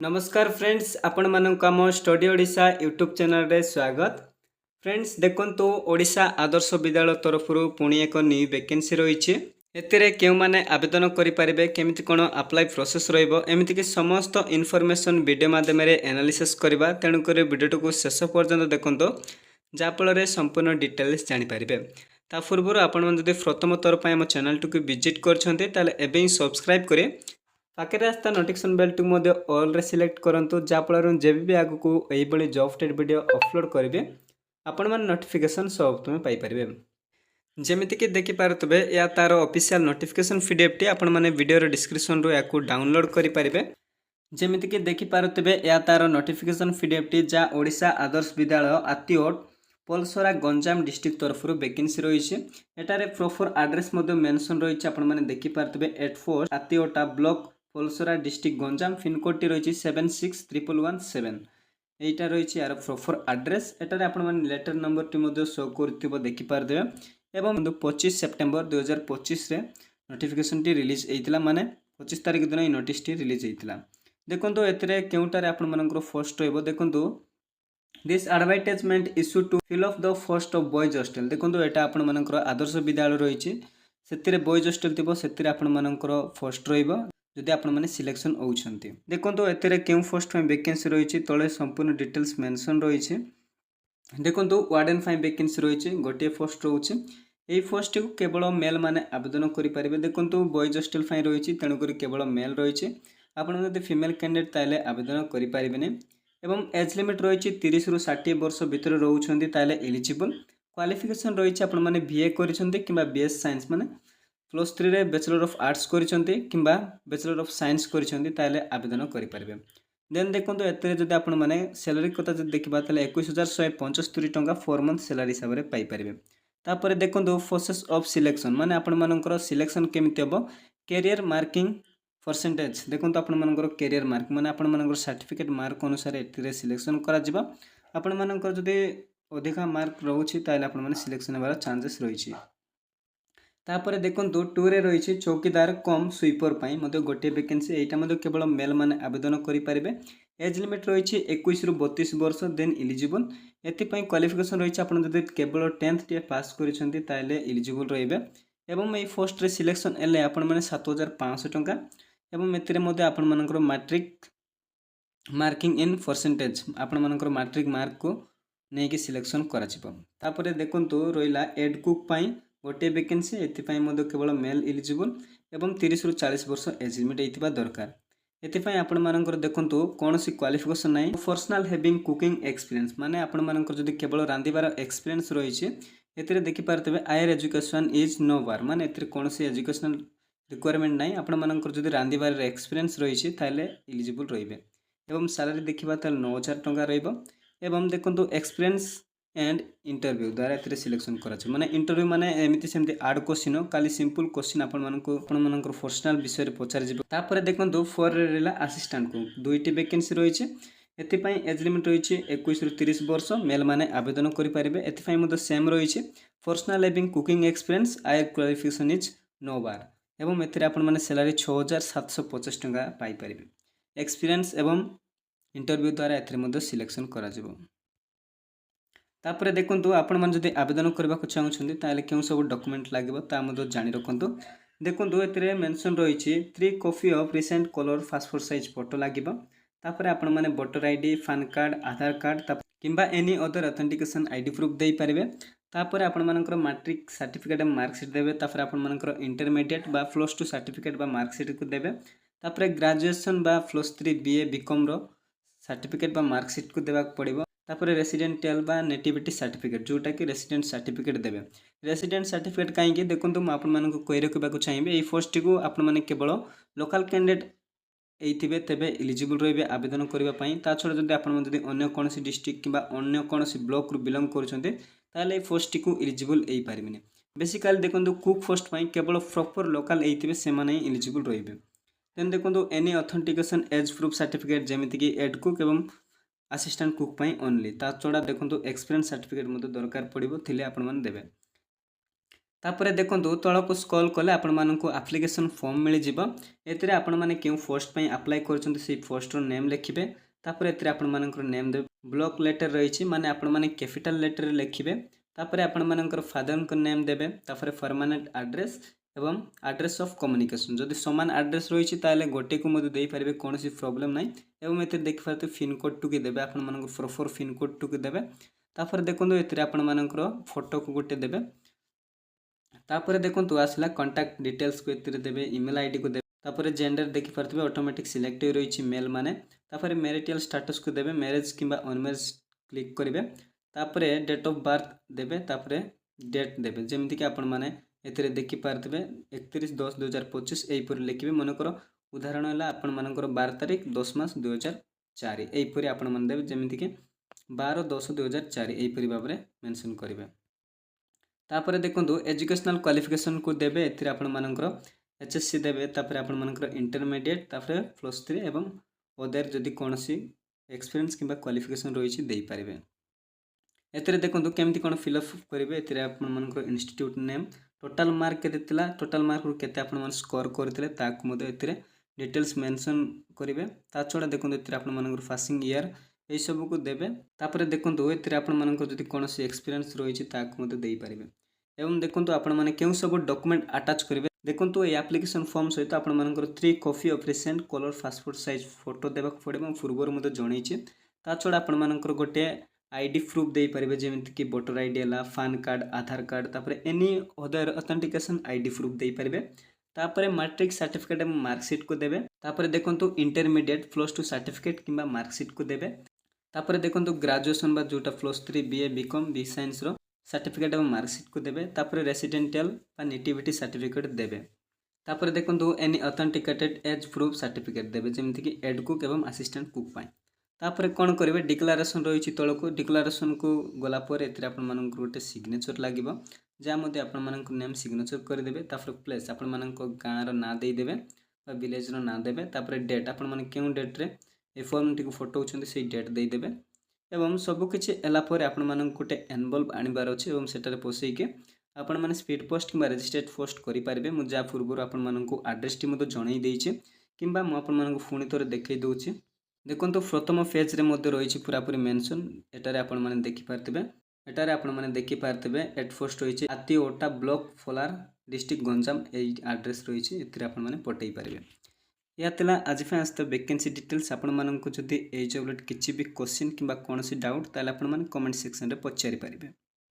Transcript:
नमस्कार फ्रेंड्स आपण मानक आम स्टडी ओडिशा यूट्यूब चैनल रे स्वागत। फ्रेंड्स देखंतु ओडिशा आदर्श विद्यालय तरफ पुणी एक न्यू वैकेंसी रही एतिरे केउ माने आवेदन करि परिबे केमिति कोन अप्लाई प्रोसेस रहइबो एमिति कि समस्त इन्फॉर्मेशन वीडियो माध्यम रे एनालिसिस करबा तेणु करी वीडियो को शेष पर्यंत देखंतु जाफल रे संपूर्ण डिटेल्स जानि परिबे। ता पूर्व आपण मन जदि प्रथम थर पय हम चैनल टू विजिट करछन्ते ताले एबे ही सब्सक्राइब करे पाखे आसता नोटिफिकेशन बेल टू ऑल रे सिलेक्ट करंतु जाफल जब भी आगु को एई बळी जॉब टेड वीडियो अपलोड करिवे आपण मन नोटिफिकेशन सब तुमे पाई परिबे। जेमिति कि देखि पारुतबे या तार ऑफिशियल नोटिफिकेशन पीडीएफ टी आपण माने वीडियो रो डिस्क्रिप्शन रो याकू डाउनलोड करि परिबे। जेमिति कि देखि पारुतबे या तार नोटिफिकेशन पीडीएफ टी जा ओडिशा आदर्श विद्यालय आतिओट पलसरा गंजाम डिस्ट्रिक्ट तरफ वैकेंसी रही है। एटारे प्रॉपर एड्रेस मेंशन रही है। आपण माने देखि पारुतबे 84 आतिओटा block Palasara district Ganjam pincode टी रही 761117 एटा रही यार प्रॉपर एड्रेस। एटारे आपण माने लेटर नंबर टी शो करथिबो देखि पारदेबे एवं 25 सेप्टेम्बर 2025 रे नोटिफिकेशन टी रिलीज होइतिला माने 25 तारिख दिन ई नोटिस टी रिलीज होइतिला। देखंतु एतरे केउटारे आपण मानकर फर्स्ट रहइबो देखंतु this advertisement issue to fill up the first of boys hostel. देखंतु एटा आपण मानकर आदर्श विद्यालय रहिछि सेतिरे बॉयज हॉस्टल थिबो सेतिरे आपण मानकर फर्स्ट रहइबो जदि आपण माने सिलेक्शन होउछन्ती। देखंतु एतरे केउ पोस्ट में वैकेंसी रहिछि तळे संपूर्ण डिटेल्स मेंशन रहिछि। देखंतु वार्डन फाइ वैकेंसी रहिछि गोटे पोस्ट रहउछि एई पोस्ट को केवल मेल माने आवेदन करि परिबे। देखंतु बॉयज हॉस्टल फाइ रहिछि तेनु करी केवल मेल रहिछि आपण जदि फीमेल कैंडिडेट ताले आवेदन करि परिबेनी एवं एज लिमिट रही 30 रु 60 वर्ष भितर रोचंती ताले एलिजिबल। क्वालिफिकेशन रही आपण माने बीए करिसंती किबा बीएस साइंस माने +3 रे बैचलर ऑफ आर्ट्स करिसंती किबा बैचलर ऑफ साइंस करिसंती ताले आवेदन करि परिबे। देन देखंतु एतरे जदि आपण माने सैलरी कथा जदि देखिबा ताले 21175 टंका 4 मंथ सैलरी हिसाब रे पाई परिबे। तापर देखंतु प्रोसेस ऑफ सिलेक्शन माने आपण मानकर सिलेक्शन केमिति हबो कैरियर मार्किंग परसेंटेज। देखो आपण मानकर कैरियर मार्क माने आपण मानकर सर्टिफिकेट मार्क अनुसार एथिरे सिलेक्शन करा जिबा। आपण मानकर जदि अधिका मार्क रहउछि ताले आपण माने सिलेक्शन हेबार चांसेस रहिछि। तापर देखंतु 2 रे रहिछि चौकीदार कम स्वीपर पई मते गोटे वैकेंसी एटा मते केवल मेल माने आवेदन करि परिबे। एज लिमिट रहिछि 21 रु 32 वर्ष देन एलिजिबल। एति पई क्वालिफिकेशन रहिछि आपण जदि केवल 10th टे पास करिसंती ताले एलिजिबल रहिबे एवं एई फर्स्ट रे सिलेक्शन एले आपण माने 7500 टंका एवं एतिरे मध्ये आपण मानकर मैट्रिक मार्किंग इन परसेंटेज आपण मानकर मैट्रिक मार्क को नेकी सिलेक्शन करा जिवो। तापरे देखंतु रोइला एड कुक पई गोटे वैकेंसी एति पई मध्ये केवल मेल एलिजिबल एवं 30 रु 40 वर्ष एज लिमिट एथिबा दरकार। एति पई आपण मानकर देखंतु कोनोसी क्वालिफिकेशन नै पर्सनल हैविंग कुकिंग एक्सपीरियंस माने आपण मानकर जदि केवल रांदिबार एक्सपीरियंस रहिछि एतिरे देखि पारतबे हायर एजुकेशन इज नो बार माने एतिरे कोनोसी एजुकेशनल रिक्वायरमेंट नाइ आपण मानकर जदि रांदिबार एक्सपीरियंस रहिछि ताले एलिजिबल रहिबे एवं सैलरी देखिबा ताले 9000 टंका रहइबो एवं देखंतु एक्सपीरियंस एंड इंटरव्यू द्वारा एतिरे सिलेक्शन कराछ माने इंटरव्यू माने एमिति सेमति हार्ड क्वेश्चन खाली सिंपल क्वेश्चन आपण मानकर पर्सनल विषय रे पचार जिवो। तापर देखंतु 4 रे रेला असिस्टेंट को दुईटी वैकेंसी रहिछि एति पई एज लिमिट रहिछि 21 रु 30 वर्ष मेल माने आवेदन करि परिबे। एति पई मते सेम रहिछि personal having cooking experience higher qualification is no bar एवं एथिरे आपण माने सैलरी 6750 टंका पाई परिबे। एक्सपीरियंस एवं इंटरव्यू द्वारा एथिरे मध्ये सिलेक्शन करा जिवो। तापर देखंतु आपण मन जदि आवेदन करबा को चाहुछन्ती ताले केउ सब डॉक्यूमेंट लागिबो ता मध्ये जानि रखंतु। देखंतु एथिरे मेंशन रहिछि 3 copy of recent colour passport size photo लागिबो। तापर आपण माने voter ID pan card Aadhaar card किंबा any other authentication ID proof देई परिबे। तापर आपण मानकर मैट्रिक सर्टिफिकेट मार्कशीट देबे। तापर आपण मानकर इंटरमीडिएट बा +2 सर्टिफिकेट बा मार्कशीट को देबे। तापर ग्रेजुएशन बा +3 बीए बीकॉम रो सर्टिफिकेट बा मार्कशीट को देबा पड़िबो। तापर रेसिडेंशियल बा नेटिविटी सर्टिफिकेट जोटा कि रेसिडेंट सर्टिफिकेट देबे। रेसिडेंट सर्टिफिकेट काहे कि देखंतु म आपण मानक कहि रखबा को चाहिबे एई पोस्ट को आपण माने केवल लोकल कैंडिडेट एइथिबे तेबे एलिजिबल रहिबे आवेदन करिबा पई। ता छडा जदि आपण जदि अन्य कोनोसी डिस्ट्रिक्ट किबा अन्य कोनोसी ब्लॉक रु बिलोंग करछन्ते ताले ए पोस्ट को एलिजिबल एई पारिबिनी। बेसिकली देखंतु कुक पोस्ट पई केवल प्रॉपर लोकल एइथिबे से माने एलिजिबल रहिबे। देन देखंतु any authentication age proof certificate जेमिति कि एड कुक एवं असिस्टेंट कुक पई ओनली। ता छडा देखंतु एक्सपीरियंस सर्टिफिकेट मते दरकार पड़िबो थिले आपण माने देबे। तापर देखो तलक स्क्रॉल कले आपण आप्लिकेशन फॉर्म मिल जाव। एथिरे आपण माने क्यों पोस्ट पे अप्लाई कर पोस्टर नेम लिखिबे। तापर एथिरे आपण मानकर नेम देबे। ब्लॉक लेटर रही माने आपण माने कैपिटल लेटर लिखिबे। तापर आपण मानकर फादर को नेम देबे। तापर परमानेंट एड्रेस एवं एड्रेस ऑफ कम्युनिकेशन जदि समान एड्रेस रही ताले गोटे को मधे दे पारे कौन सी प्रॉब्लम ना। एवं एते देखि पारते पिन कोड टुकी देबे आपण मानकर प्रॉपर पिन कोड टुकी देबे। तापर देखो एथिरे आपण मानकर फोटो को गोटे देबे। तापर देखो आसला कांटेक्ट डिटेल्स को एतिरे देबे। ईमेल आईडी को देबे। तापर जेंडर देखि पारते ऑटोमेटिक सिलेक्ट हो रही मेल माने। तापर मैरिटल स्टेटस को देबे मैरिज किंबा अनमैरिज क्लिक करिवे। तापर डेट ऑफ बर्थ देबे। तापर डेट देबे जेमिति कि आपण माने एतिरे देखि पारते 31/10/2025 एहीपरि लिखिबे। मनकर उदाहरण है आपण मानकर 12 तारीख 10 मास 2004 एहीपरि आपण मान देबे जेमिति कि 12/10/2004 एहीपरि भाबरे मेंशन करिवे। तापर देखो एजुकेशनल क्वालिफिकेशन को देबे। एथिरे आपण मानकर एचएससी देबे। तापर आपण मानकर इंटरमीडिएट तापर +3 एवं अदर जदि कोनोसी एक्सपीरियंस किंबा क्वालिफिकेशन रही दे पारिबे। एथिरे देखो केमती कोन फिलअप करिवे। एथिरे आपण मानकर इंस्टीट्यूट नेम टोटल मार्क केते थिला टोटल मार्क रु केते आपण मान स्कोर करथिले ताकु मते एथिरे डिटेल्स मेंशन करिवे। ता छडा देखो एथिरे आपण मानकर पासिंग ईयर ए सब को देबे। तापर देखो एथिरे आपण मानकर जदि कोनोसी एक्सपीरियंस रही ताकु मते देई पारिबे। एवं देखो आपण माने केउ सब डॉक्यूमेंट अटैच करिवे। देखो ये एप्लिकेशन फॉर्म सहित आपण मानकर 3 copy of recent colour passport size photo देबाक पड़े पूर्वर मते जणैछि। ता छडा आपण मानकर गोटे आईडी प्रूफ दे पारिबे जेमिति कि वोटर आईडी हला पैन कार्ड आधार कार्ड तापर any other authentication ID proof दे पारिबे। तापर मैट्रिक सर्टिफिकेट एवं मार्कशीट को देबे। तापर देखो इंटरमीडिएट +2 सर्टिफिकेट किंबा मार्कशीट को देबे। तापर देखो ग्रेजुएशन बा जोटा +3 बीए बीकॉम बी साइंस रो सर्टिफिकेट एवं मार्कशीट को देबे। तापर रेसिडेंशियल बा नेटिविटी सर्टिफिकेट देबे। तापर देखो any authenticated age proof certificate देबे जेमिति कि हेड कुक एवं असिस्टेंट कुक पाई। तापर कौन करेंगे डिक्लारेशन रही तल को डिक्लारेशन को गलापर एथिरे आपण मानक गोटे सिग्नेचर लागिबो जहाँ मध्य आपण मानक नेम सिग्नेचर करदेबे। तापर प्लेस आपण मानक गाँव रो ना दे देबे बा विलेज रो ना देबे। तापर डेट आपण माने केउ डेट रे ए फॉर्म टी को फोटो उछन से डेट दे देबे। एवं सब किछि एला पर आपण मानक गोटे एनवलप आनिबार अछि एवं सेटारे पोसई के आपण माने स्पीड पोस्ट किंबा रजिस्ट्रेट पोस्ट करि पारिबे। मु जा पूर्व आपण मानक एड्रेस टी मते जणै देइछि किंबा मु आपण मानक फुणी थोरे देखै दोछि। देखो प्रथम पेज रे मध्य रही पूरापूरी मेंशन एटारे आपण माने देखि पारथिबे। एटारे आपण माने देखि पारथिबे एट पोस्ट रही आती ओटा ब्लॉक फोलार डिस्ट्रिक्ट गंजाम ए एड्रेस रही एथिरे आपण माने पठै पारिबे। या तिला आज पे आस्ते वैकेंसी डिटेल्स आपण मानक जदि ए जॉब किछि भी क्वेश्चन किंबा कोनोसी डाउट ताले आपण माने कमेंट सेक्शन रे पचारि पारिबे।